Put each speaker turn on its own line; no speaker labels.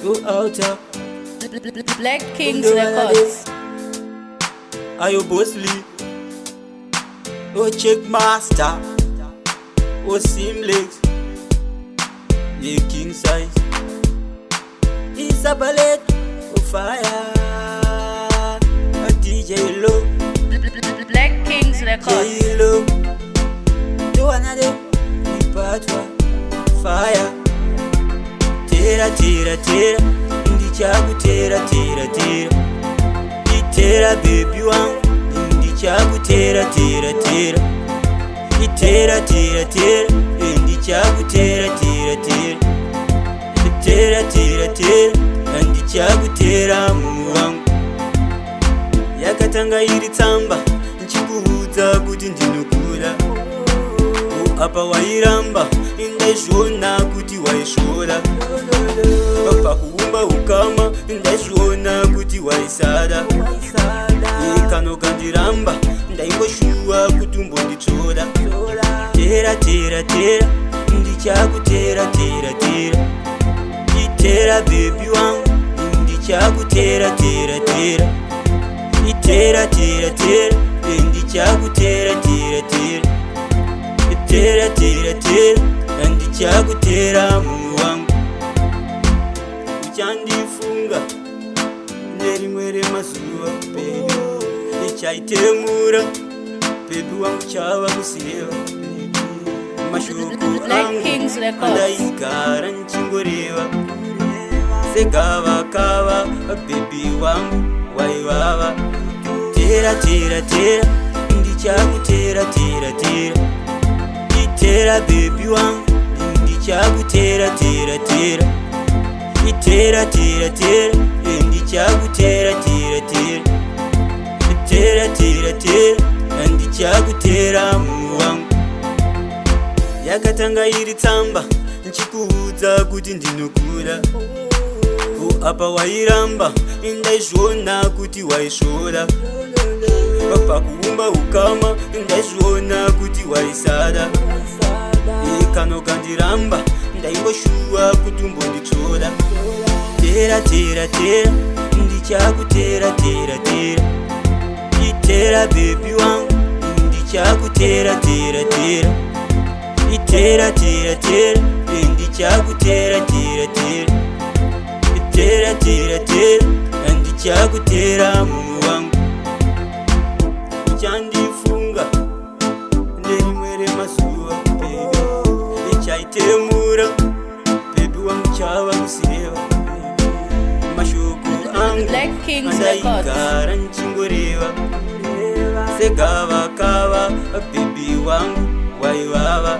Go outer.
Black Kings Records.
Ayo Bosley. Oh Check Master. Oh Simlex. The king size. It's a ballet. Oh fire. A DJ Low.
Black Kings Records.
DJ Low. Do another. Ipatwa. Fire. Tera tera tera. Ndichaku tera tera tera. Itera baby wangu. Ndichaku tera tera tera. Itera tera tera. Ndichaku tera tera tera. Tera tera tera. Ndichaku tera mumu wangu. Yakatanga iri tsamba. Nchikuudza kuti ndinokura. Apa wairamba. Ndaizvona kuti waisvora. Pakuumba ukama ndaizvona kuti waisada. Ikanogandiramba ndaingoshuwa kuti umbonditsvoda. Tera tera tera ndichakutera tera tera. Itera baby wangu ndichakutera tera tera. Itera tera tera ndichakutera tera tera. Tera tera tera ndichakutera mumu wangu. Uchandifunga nerimwe remazuva baby. Ichaitemura baby wangu chava kusireva. Mashuku angu ndaigara nchingoreva. Segava kava baby wangu waivava. Tera tera tera ndichakutera tera tera. Itera baby wangu ndichakutera tera tera. Itera tera tera ndichakutera tera tera. Tera tera tera ndichakutera mumu wangu. Yakatanga iri tsamba nchikuudza kuti ndinokura. Apa wairamba ndaizvona kuti waisvora. Pakuumba ukama ndaizvona kuti waisada. Ikanogandiramba ndaingoshuwa kuti umbonditsvoda. Tera tera tera ndichakutera tera tera. Itera baby wangu ndichakutera tera tera. Itera tera tera ndichakutera tera tera. Tera tera tera ndichakutera mumu wangu. Uchandifunga nerimwe remazuva baby. Ichaitemura baby wangu chava kusireva. Mashuku angu ndaigara nchingoreva. Segava kava baby wangu waivava.